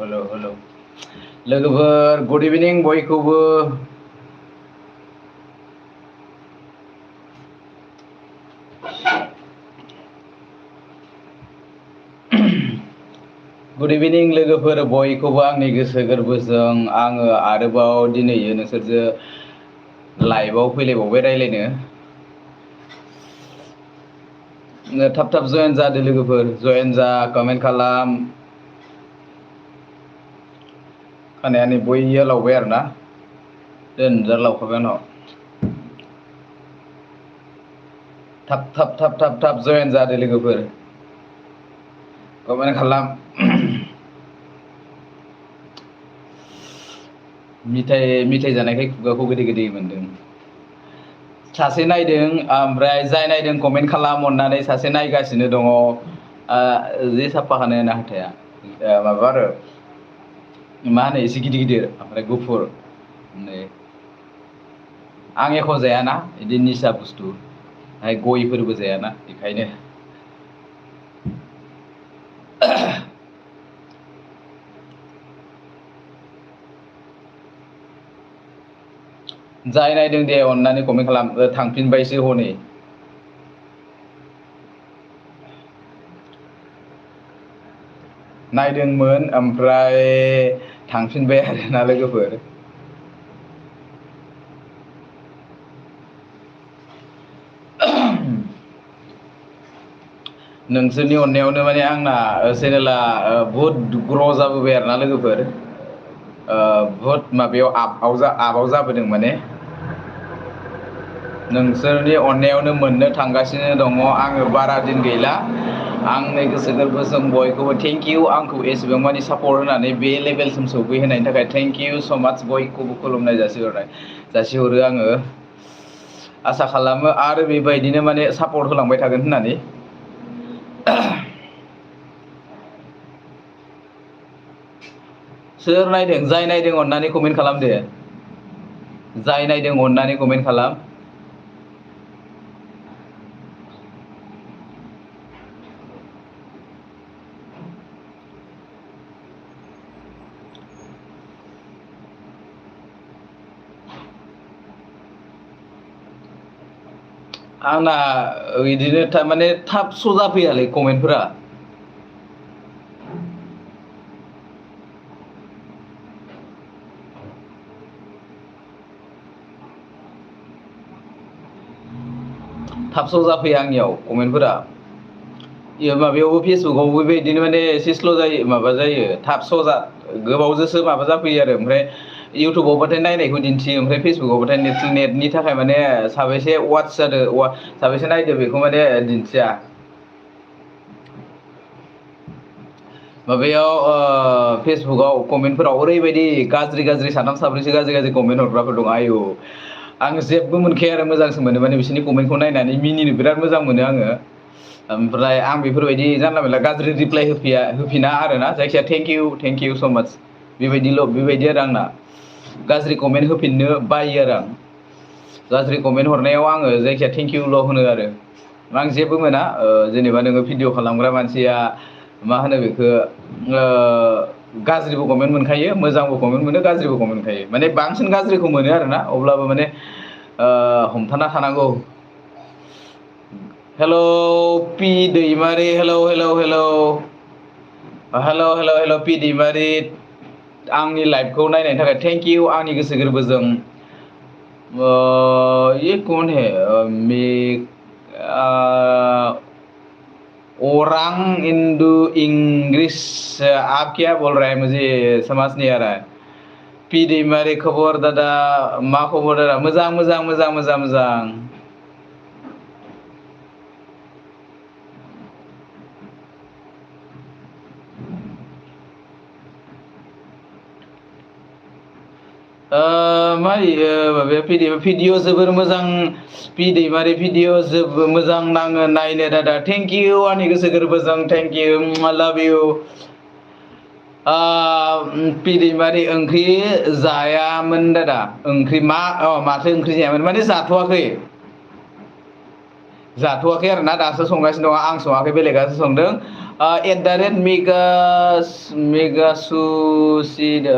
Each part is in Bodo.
हेल' लोगोफोर गुड इभिनिं बयखौबो गुड इभिनिं लोगोफोर बयखौबो आंनि गोसो गोरबोजों आङो आरोबाव दिनै नोंसोरजों लाइभआव फैलायबावबाय रायलायनो थाब थाब जयेन जादो लोगोफोर जयेन जा कमेन्ट खालाम खानाया नै बयया लावबाय आरोना दोनजार लावखाबाय आंनाव थाब जयेन जादो लोगोफोर कमेन्ट खालाम मिथाइ जानायखाय खुगाखौ गोदै गोदै मोनदों सासे नायदों ओमफ्राय जाय नायदों कमेन्ट खालाम अननानै सासे नायगासिनो दङ जि साफाखानो ना हाथाया माबा आरो मा होनो एसे गिदिर गिदिर ओमफ्राय गुफुर नै आं एख' जायाना बिदि निसा बुस्थु गयफोरबो जायाना बेखायनो जाय नायदों दे अननानै कमेन्ट खालाम थांफिनबायसो हनै नायदोंमोन ओमफ्राय थांफिनबाय आरोना लोगोफोर नोंसोरनि अननायावनो माने आंना चेनेला बुहुद ग्र' जाबोबाय आरोना लोगोफोर बुहुद माबायाव आपआव जाबोदों माने नोंसोरनि अननायावनो मोननो थांगासिनो दङ आङो बारा दिन गैला आंनि गोसो गोरबोजों बयखौबो थेंक इउ आंखौ एसेबां मानि सापर्ट होनानै बे लेभेलसिम सौफैहोनायनि थाखाय थेंक इउ स' माच बयखौबो खुलुमनाय जासिहरो आङो आसा खालामो आरो बेबायदिनो माने सापर्ट होलांबाय थागोन होननानै सोर नायदों जाय नायदों अननानै कमेन्ट खालाम दे जाय नायदों अननानै कमेन्ट खालाम आंना बिदिनो माने थाब श' जाफैयालै कमेन्टफोरा थाब श' जाफैया आंनियाव कमेन्टफोरा माबायावबो फेसबुकआवबो बेबायदिनो माने एसे स्ल' जायो माबा जायो थाब गोबावजोंसो माबा जाफैयो आरो ओमफ्राय इउटुबावबाथाय नायनायखौ दिन्थियो ओमफ्राय फेसबुकआवबाथाय नेटनि थाखाय माने साबेसे वाट्स जादों साबेसे नायदो बेखौ माने दिन्थिया माबायाव फेसबुकआव कमेन्टफोराव ओरैबायदि गाज्रि साथाम साब्रैसो गाज्रि कमेन्ट हरग्राफोर दं आयु आं जेबो मोनखाया आरो मोजांसो मोनो माने बिसोरनि कमेन्टखौ नायनानै मिनिनो बिराद मोजां मोनो आङो ओमफ्राय आं बेफोरबायदि जानला मोनला गाज्रि रिप्लाइ होफिना आरोना जायखिया थेंक इउ स' माच बेबायदि आरो आंना गाज्रि कमेन्ट होफिननो बायो आरो आं गाज्रि कमेन्ट हरनायाव आङो जायखिया थेंक इउल' होनो आरो आं जेबो मोना जेनेबा नोङो भिडिअ खालामग्रा मानसिया मा होनो बेखौ गाज्रिबो कमेन्ट मोनखायो मोजांबो कमेन्ट मोनो गाज्रिबो कमेन्ट मोनखायो माने बांसिन गाज्रिखौ मोनो आरोना अब्लाबो माने हमथाना थानांगौ हेल' पि दैमारि हेल' पि दैमारि आंनि लाइभखौ नायनायनि थाखाय थेंक इउ आंनि गोसो गोरबोजों ये कौन है orang Indo Inggris आप क्या बोल रहे हैं मुझे समझ नहीं आ रहा है पि दैमारि खबर दादा मा खबर दादा मोजां माबाया भिडिअ जोबोर मोजां पि दैमारि भिडिअ जोबोर मोजां नाङो नायनो दादा थेंक इउ आंनि गोसो गोरबोजों थेंक इउ आई लाभ इउ पि दैमारि ओंख्रि जायामोन दादा ओंख्रि माथो ओंख्रि जायामोन माने जाथ'वाखै आरोना दासो संगासिनो दङ आं सङाखै बेलेगासो संदों At the red Megasucid.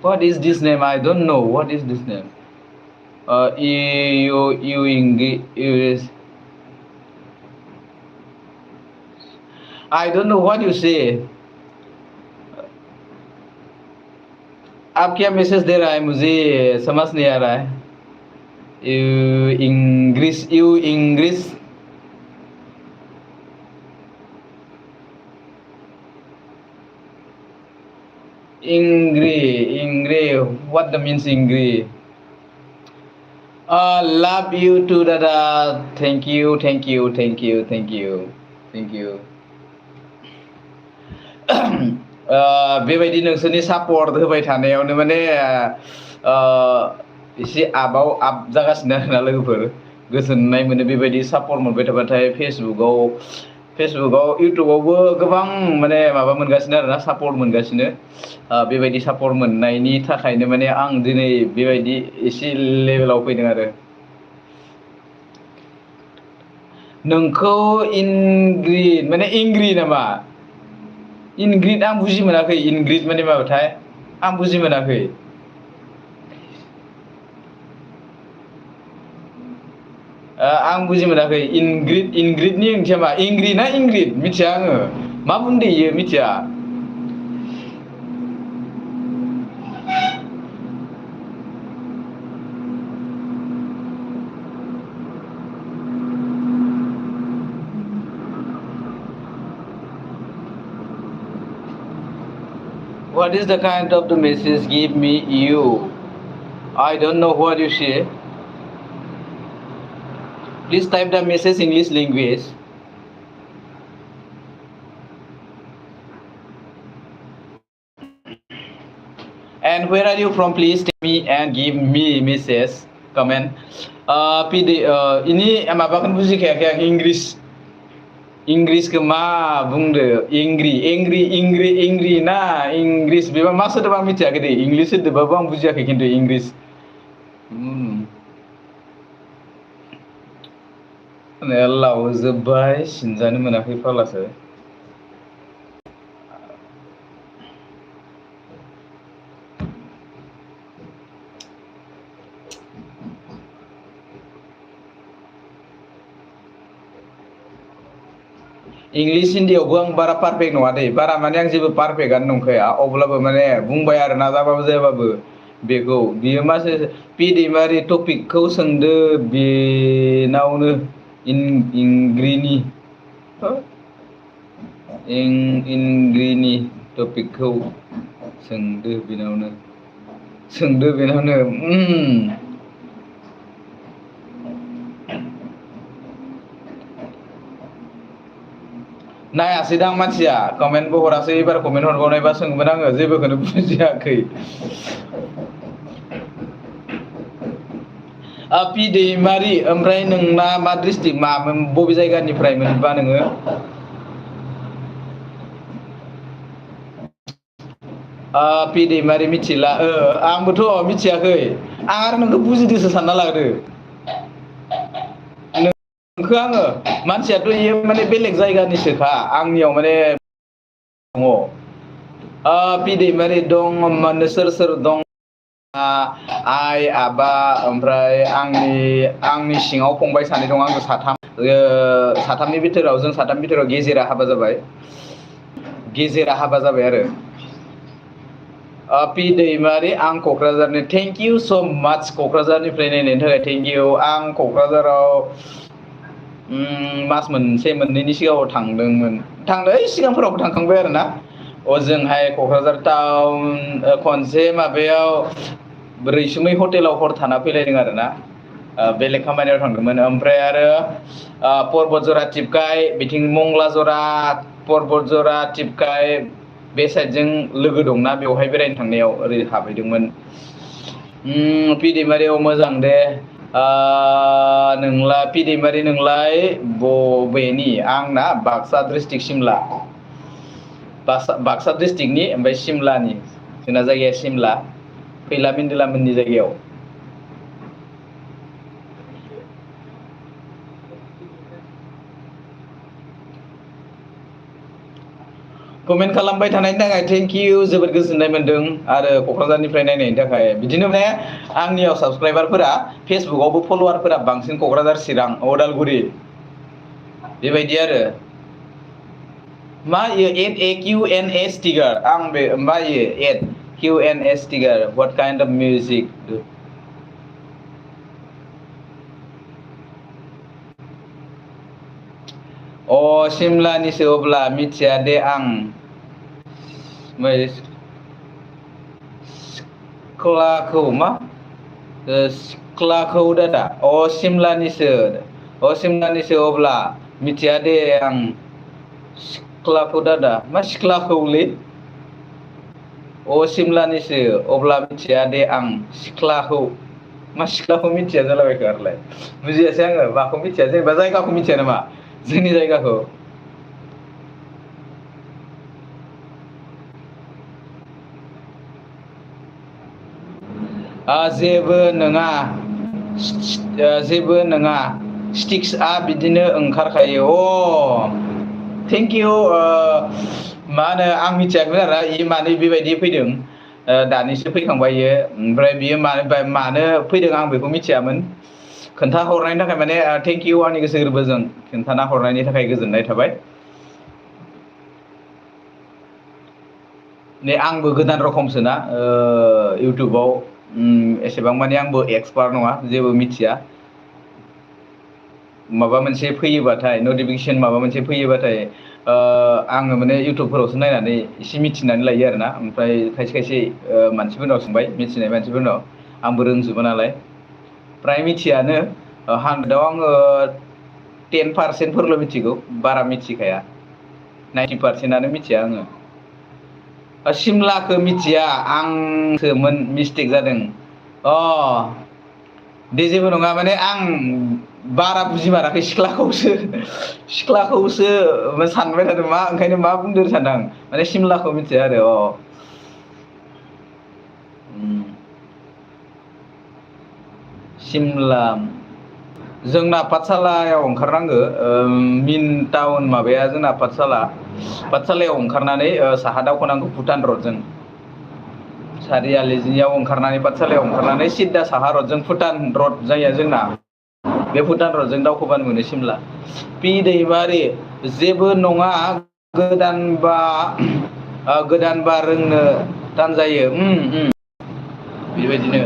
What is this name? I don't know. What is this name? I don't know what you say. आप क्या मैसेज दे रहा है मुझे समझ नहीं आ रहा है. You English. Ingri. What the means Ingri? Love you too, Dada. Thank you. बेबायदि नोंसोरनि सापर्ट होबाय थानायावनो माने एसे आप जागासिनो आरोना लोगोफोर. गोजोननाय मोनो बेबायदि सापर्ट मोनबाय थाबाथाय फेसबुकाव इउटुबावबो गोबां माने माबा मोनगासिनो आरोना सापर्ट मोनगासिनो. बेबायदि सापर्ट मोननायनि थाखायनो माने आं दिनै बेबायदि एसे लेभेलाव फैदों आरो. नोंखौ इंग्रिड माने इंग्रि नामा? इंग्रिड आं बुजि मोनाखै. इंग्रिड माने माबाथाय आं बुजि मोनाखै. आं बुजि मोनाखै. इंग्रिडनि ओंथिया मा? इंग्रि ना इंग्रिड मिथिया आङो. मा बुंदो इयो मिथिया. What is the kind of the message give me you? I don't know what you say. Please type the message English language. And where are you from? Please tell me and give me message comment. Ini mabakan बुजिखायाखै आं इंग्लिशखौ मा बुंदो? इंग्रि ना इंग्लिश बेबा मा सोदोब आं मिथियाखै दे. इंग्लिश सोदोबाबो आं बुजियाखै खिन्थु इंग्लिश. लावजोब्बाय सिनजानो मोनाखै फालासो. इंग्लिश हिन्दीयावबो आं बारा पारफेक्ट नङा दे. बारा माने आं जेबो पारफेक्टआनो नंखाया. अब्लाबो माने बुंबाय आरो नाजाबाबो जायाबाबो बेखौ. बियो मासे पि दैमारि टपिकखौ सोंदो बेनावनो इंग्रिनि टपिकखौ सोंदो बेनावनो. नायासै दां मानसिया कमेन्टबो हरासै. एबार कमेन्ट हरबावनायबा सोंगोन आङो. जेबोखौनो बुजियाखै. पि दैमारि ओमफ्राय नोंना मा डिस्ट्रिक्ट मा बबे जायगानिफ्रायमोनबा नोङो? पि दैमारि मिथिला. आंबोथ' मिथियाखै. आं आरो नोंखौ बुजिदोसो सानना लादो. नोंखौ आङो मानसियाथ' इयो माने बेलेग जायगानिसोखा. आंनियाव माने दङ. पि दैमारि दं. सोर दं? आइ आबा ओमफ्राय आंनि सिङाव फंबाय सानै दं. आंजों साथाम. साथामनि बिथोराव जों साथाम बिथोराव गेजेरा हाबा जाबाय आरो. पि दैमारि आं क'क्राझारनि. थेंक इउ स' माच क'क्राझारनिफ्राय नायनायनि थाखाय थेंक इउ. आं क'क्राझाराव मास मोनसे मोननैनि सिगाङाव थांदोंमोन. सिगांफोरावबो थांखांबाय आरो ना. ओजोंहाय क'क्राझार टाउन खनसे माबायाव रैसुमै हटेलाव हर थाना फैलायदों आरो ना. बेलेग खामानियाव थांदोंमोन. ओमफ्राय आरो पर्बतजरा टिपकाय बिथिं मंगलाजरा पर्बतजरा टिपकाय बे साइडजों लोगो दंना बेवहाय बेरायनो थांनायाव ओरै हाबहैदोंमोन. पि दैमारियाव मोजां दे. पि दैमारि नोंलाय बबेनि? आंना बाक्सा डिस्ट्रिक्ट सिमला. बाक्सा डिस्ट्रिक्टनि ओमफ्राय सिमलानि. जोंना जायगाया सिमला. फैला मेन्देला मोननि जायगायाव. कमेन्ट खालामबाय थानायनि थाखाय थेंक इउ, जोबोद गोजोननाय मोन्दों आरो क'क्राझारनिफ्राय नायनायनि थाखाय। बिदिनो माने आंनियाव साबसक्राइबारफोरा फेसबुकआवबो फल'वारफोरा बांसिन क'क्राझार, चिरां, अदालगुरि बेबायदि आरो। मा इयो AQNA स्टिकार? आं बे मा इयो QNA स्टिकार? What kind of music? सिमलानिसो अब्ला मिथिया दे आं। सिख्लाखौ मा? सिख्लाखौ दादा सिमलानिसो अब्ला मिथिया दे आं। सिख्लाखौ दादा मा सिख्लाखौलै? सिमलानिसो अब्ला मिथिया दे आं सिख्लाखौ। मा सिख्लाखौ मिथिया जालाबायखो आरोलाय? बुजियासै आङो माखौ मिथिया, जेनेबा जायगाखौ मिथिया नामा जोंनि जायगाखौ? जेबो नङा स्टिक्सआ बिदिनो ओंखारखायो। Thank you. मा होनो आं मिथियाखैमोन आरो इ मानो बेबायदि फैदों। दानिसो फैखांबाय इयो। ओमफ्राय बियो मानो फैदों आं बेखौ मिथियामोन। खोन्थाहरनायनि थाखाय माने थेंक इउ, आंनि गोसो गोरबोजों खोन्थाना हरनायनि थाखाय गोजोननाय थाबाय। आंबो गोदान रखमसोना इउटुबाव एसेबां माने आंबो एक्सपार्ट नङा, जेबो मिथिया। माबा मोनसे फैयोबाथाय नटिफिकेसन माबा मोनसे फैयोबाथाय आङो माने इउटुबफोरावसो नायनानै एसे मिथिनानै लायो आरोना। ओमफ्राय खायसे खायसे मानसिफोरनाव सोंबाय, मिथिनाय मानसिफोरनाव। आंबो रोंजोबा नालाय फ्राय मिथियानो। 100आव आङो 10% मिथिगौ, बारा मिथिखाया। 90%आनो मिथिया आङो। सिमलाखौ मिथिया आंसोमोन, मिस्टेक जादों। दे जेबो नङा, माने आं बारा बुजिमाराखै। सिख्लाखौसो सानबाय थादों, मा ओंखायनो मा बुंदों सानदों आं। माने सिमलाखौ मिथिया आरो। सिमला जोंना पाठसालायाव ओंखारनांगो। मेन टाउन माबाया जोंना पाठसालायाव ओंखारनानै साहा दावखोनांगौ भुटान रडजों। सारियालिजियाव ओंखारनानै पाठसालायाव ओंखारनानै सिद्दा साहा रडजों भुटान रड जायो जोंना। बे भुटान रडजों दावखोबानो मोनो सिमला। पि दैमारि जेबो नङा, गोदानबा रोंनो थान जायो। बेबायदिनो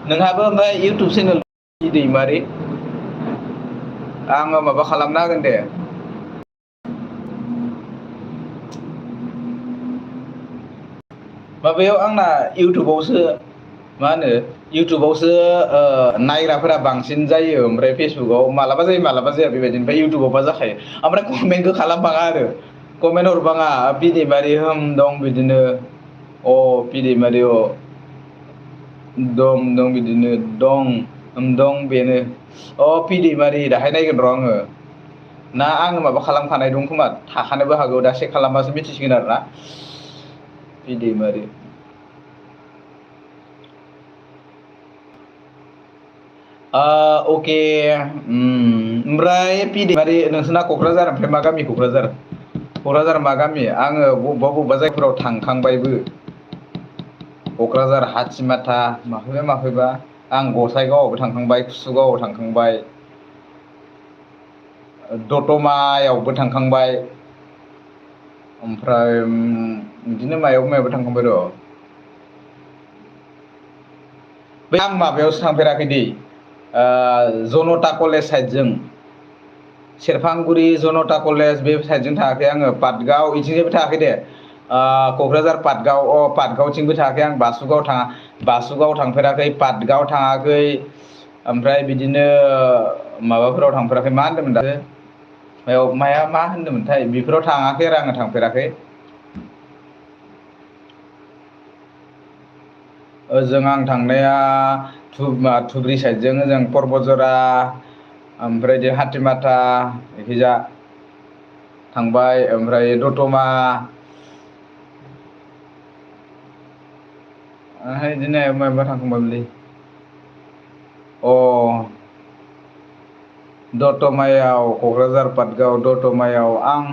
नोंहाबो ओमफ्राय इउटुब चेनेल पि दैमारि? आङो माबा खालामना होगोन दे। माबायाव आंना इउटुबावसो मा होनो इउटुबावसो नायग्राफोरा बांसिन जायो। ओमफ्राय फेसबुकाव मालाबा जायो मालाबा जाया बेबायदि। ओमफ्राय इउटुबावबा जाखायो। ओमफ्राय कमेन्टखौ खालामबाङा आरो, कमेन्ट हरबाङा। पि दैमारि दं बिदिनो। पि दैमारि दं बिदिनो दं बेनो। पि दैमारि दाहाय नायगोन र' आङो। ना आङो माबा खालामखानाय दं खोमा, थाखानोबो हागौ। दा चेक खालामबासो मिथिसिगोन आरोना। पि दैमारि अके। ओमफ्राय पि दैमारि नोंसोरना क'क्राझार, ओमफ्राय मा गामि? क'क्राझार मा गामि? आङो बबेबा जायगाफोराव थांखांबायबो। क'क्राझार हाथिमाथा माखैबा आं गसाइगावआवबो थांखांबाय, कुसुगावआव थांखांबाय, दतमायावबो थांखांबाय। ओमफ्राय बिदिनो मायावबा थांखांबाय र'। बे आं माबायावसो थांफेराखै दै, जनता कलेज साइडजों। सेरफांगुरि जनता कलेज बे साइडजों थाङाखै आङो। पाटगाव बिथिंजायबो थाङाखै दे। क'क्राझार पाटगावथिंबो थाङाखै आं। बासुगाव थांफेराखै, पाटगाव थाङाखै। ओमफ्राय बिदिनो माबाफोराव थांफेराखै। मा होनदोंमोन दायो मा होनदोंमोनथाय? बेफोराव थाङाखै आरो आङो, थांफेराखै। ओजों आं थांनाया धुब्रि साइडजों, ओजों परबतझरा, ओमफ्राय हाथिमाथा बेखैजा थांबाय। ओमफ्राय दतमा, बिदिनो माबा थांखांबायमोनलै। दतमायाव, क'क्राझार पाटगाव दतमायाव आं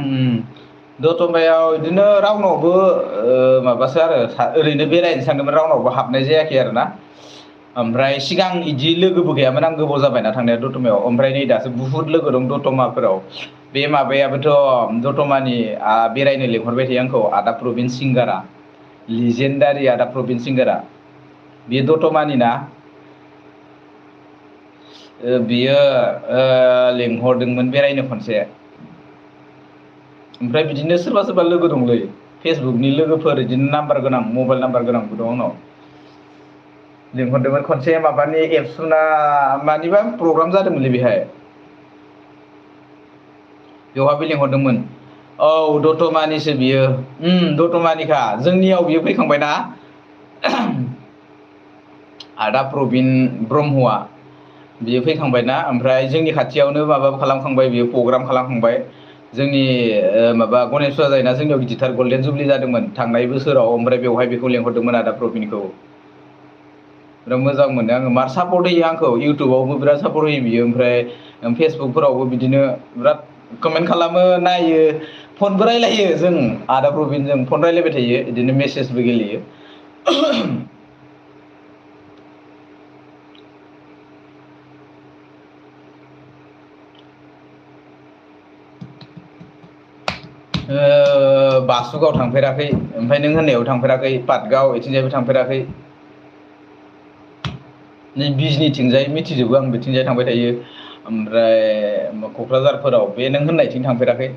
दतमायाव बिदिनो रावनावबो माबासो आरो ओरैनो बेरायनो सानदोंमोन, रावनावबो हाबनाय जायाखै आरो ना। ओमफ्राय सिगां इदि लोगोबो गैयामोन, आं गोबाव जाबायना थांनाया दतमायाव। ओमफ्राय नै दासो बुहुद लोगो दं दतमाफोराव। बे माबायाबोथ' दतमानि बेरायनो लिंहरबाय थायो आंखौ, आदा प्रबिन सिंगारा, लिजेन्डारि आदा प्रबिन सिंगारा। बेयो दतमानि ना। बियो लिंहरदोंमोन बेरायनो खनसे। ओमफ्राय बिदिनो सोरबा सोरबा लोगो दंलै, फेसबुकनि लोगोफोर बिदिनो नाम्बार गोनां, मबाइल नाम्बार गोनांबो दं आंनाव। लिंहरदोंमोन खनसे माबानि एबसुना मानिबा प्रग्राम जादोंमोनलै बेहाय, बेवहायबो लिंहरदोंमोन। औ दतमानिसो बियो, दतमानिखा। जोंनियाव बियो फैखांबायना आदा प्रबिन ब्रह्मआ, बियो फैखांबायना। ओमफ्राय जोंनि खाथियावनो माबा खालामखांबाय, बियो प्रग्राम खालामखांबाय। जोंनि माबा गनेश फुजा जायोना जोंनियाव गिदिरथार, गल्डेन जुबलि जादोंमोन थांनाय बोसोराव। ओमफ्राय बेवहाय बेखौ लेंहरदोंमोन आदा प्रबिनखौ। बिराद मोजां मोनो आङो, मार सापर्ट होयो आंखौ, इउटुबावबो बिराद सापर्ट होयो बियो। ओमफ्राय फेसबुकफोरावबो बिदिनो बिराद कमेन्ट खालामो, नायो, फनबो रायलायो जों आदा प्रबिनजों फन रायलायबाय थायो, बिदिनो मेसेजबो गेलेयो। बासुगाव थांफेराखै, ओमफ्राय नों होननायाव थांफेराखै, पाटगाव बिथिंजायबो थांफेराखै। नै बिजनिथिंजाय मिथिजोबो आं, बिथिंजाय थांबाय थायो। ओमफ्राय क'क्राझारफोराव बे नों होननायथिं थांफेराखै।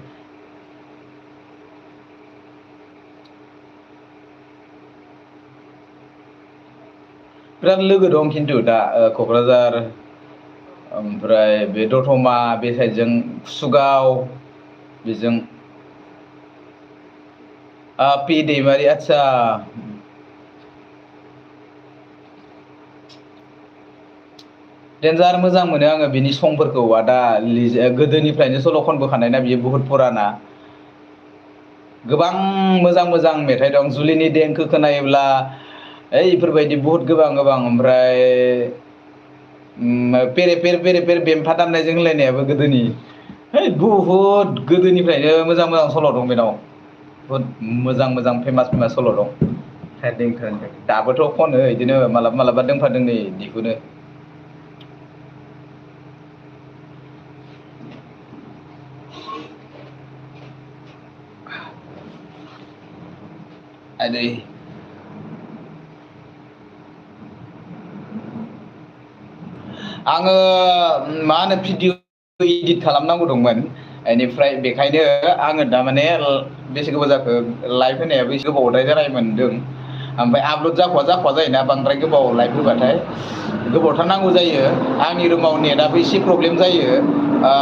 बिराद लोगो दं खिन्थु दा क'क्राझार, ओमफ्राय बे दतमा बे साइडजों कुसुगाव बेजों। पि दैमारि, आदसा। देन्जार मोजां मोनो आङो बिनि संफोरखौ, आदा गोदोनिफ्रायनो सल' खनबोखानाय ना बियो, बुहुत फुराना। गोबां मोजां मोजां मेथाइ दं, जुलिनि देंखो खोनायोब्ला इफोरबायदि बुहुत गोबां गोबां। ओमफ्राय पेरे पेर पेरे पेर बेमफा दामनायजों होनलायनायाबो गोदोनि, है बुहुद गोदोनिफ्रायनो मोजां मोजां सल' दं बेनाव। बहुद मोजां मोजां फेमास फेमास सल' दं। दाबोथ' खनो बिदिनो मालाबा मालाबा दोंफा दोंनै दिहुनो। आदै आङो मा होनो भिडिअ इदिट खालामनांगौ दंमोन, बेनिफ्राय बेखायनो आङो दा माने बेसे गोबाव जाखो, लाइभ होनायाबो एसे गोबावद्राय जानाय मोनदों। ओमफ्राय आपल'ड जाख'वा जाख'वा जायोना, बांद्राय गोबाव लाइभ होबाथाय गोबावथार नांगौ जायो। आंनि रुमाव नेटआबो एसे प्रब्लेम जायो,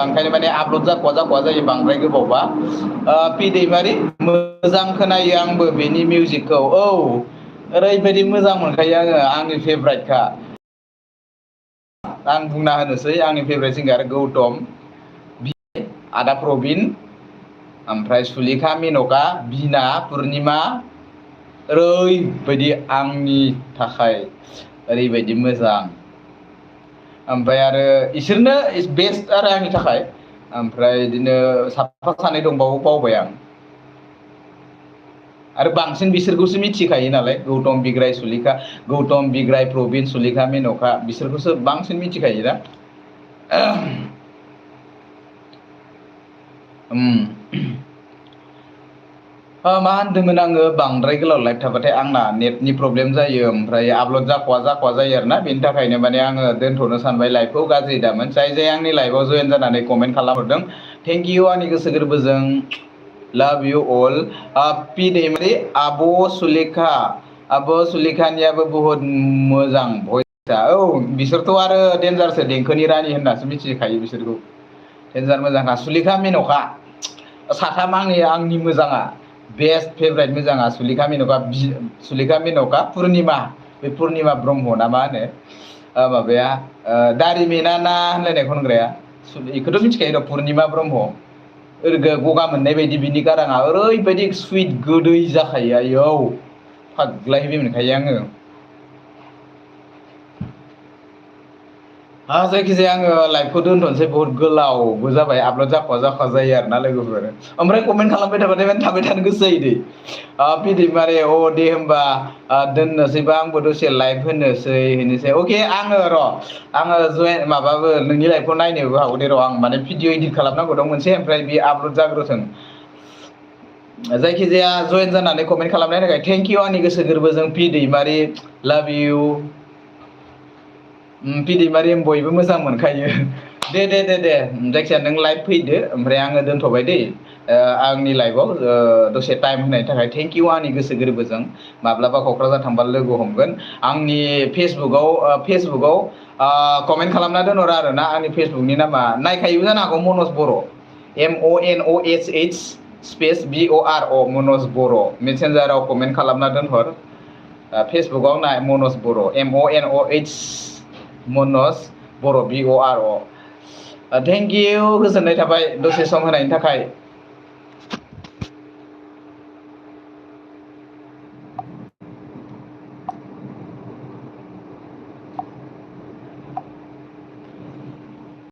ओंखायनो माने आपल'ड जाख'वा जाख'वा जायो बांद्राय गोबावबा। पि दैमारि, मोजां खोनायो आंबो बेनि मिउजिकखौ। औ ओरैबायदि मोजां मोनखायो आङो, आंनि फेभराइटखा। आं बुंना होनोसै, आंनि फेभरेट सिंगार गौतम, आदा प्रबिन, ओमफ्राय सुलेखा मेनका, बिना, पुर्निमा, ओरैबायदि आंनि थाखाय ओरैबायदि मोजां। ओमफ्राय आरो इसोरनो बेस्ट आरो आंनि थाखाय। ओमफ्राय बिदिनो साफा सानै दंबावो, बावबाय आं। आरो बांसिन बिसोरखौसो मिथिखायो नालाय, गौतम बिग्राय सुलेखा, गौतम बिग्राय प्रबिन सुलेखा मेनका, बिसोरखौसो बांसिन मिथिखायो दा। मा होनदोंमोन आङो, बांद्राय गोलाव लाइभ थाबाथाय आंना नेटनि प्रब्लेम जायो, ओमफ्राय आपल'ड जाख'वा जाख'वा जायो आरोना। बेनि थाखायनो माने आङो दोनथ'नो सानबाय लाइभखौ, गाज्रि दामोन। जाय जाय आंनि लाइभआव जयेन जानानै कमेन्ट खालामहरदों, थेंक इउ आंनि गोसो गोरबोजों, लाभ इउ अल। पि दैमारि, आब' सुलेखा, आब' सुलेखानियाबो बुहुद मोजां भइसआ। औ बिसोरथ' आरो देन्जारसो, देंखोनि रानि होननासो मिथिखायो बिसोरखौ। देन्जार मोजांखा। सुलेखा मेनका, साथाम आंनि मोजाङा, बेस्ट फेभराइट मोजाङा, सुलेखा मेनका, सुलेखा मेनका, पुर्निमा, बे पुर्निमा ब्रह्म ना मा होनो माबाया, दारिमिना ना होनलायनाय खनग्राया, बेखौथ' मिथिखायो र', पुर्निमा ब्रह्म। गगा मोननाय बायदि बिनि गाराङा ओरैबायदि सुइट गोदै जाखायो, आयौ फाग्ला हेबि मोनखायो आङो। जायखिजाया आङो लाइभखौ दोनथ'नोसै बहुत गोलावबो जाबाय आपल'ड जाखवा जायो आरोना लोगोफोर ओमफ्राय कमेन्ट खालामबाय थाबाथाय माने थाबाय थानो गोसो जायो दै पिदिमारे दे होमबा दोननोसैबा आंबो दसे लाइभ होनोसै अके आङो जयेन माबाबो नोंनि लाइभखौ नायनोबो हागौ दे आं माने भिडिअ इदिट खालामनांगौ दं मोनसे ओमफ्राय बे आपल'ड जाग्रोथों जायखिजाया जयेन जानानै कमेन्ट खालामनायनि थाखाय थेंक इउ आंनि गोसो गोरबोजों पि दैमारि लाभ इउ पिदैमारि बयबो मोजां मोनखायो दे जायखिजाया नों लाइभ फैदो ओमफ्राय आङो दोनथ'बाय दै आंनि लाइभआव दसे टाइम होनायनि थाखाय थेंक इउ आंनि गोसो गोरबोजों माब्लाबा क'क्राझार थांबा लोगो हमगोन आंनि फेसबुकआव कमेन्ट खालामना दोनहर आरोना आंनि फेसबुकनि नामा नायखायोबो जानो हागौ मनज बर' MONOSH स्पेस BOR मनज बर' मेसेन्जाराव कमेन्ट खालामना दोनहर फेसबुकआव नाय मनज बर' MONOH मनज बर' BOR थेंक इउ गोजोननाय थाबाय दसे सम होनायनि थाखाय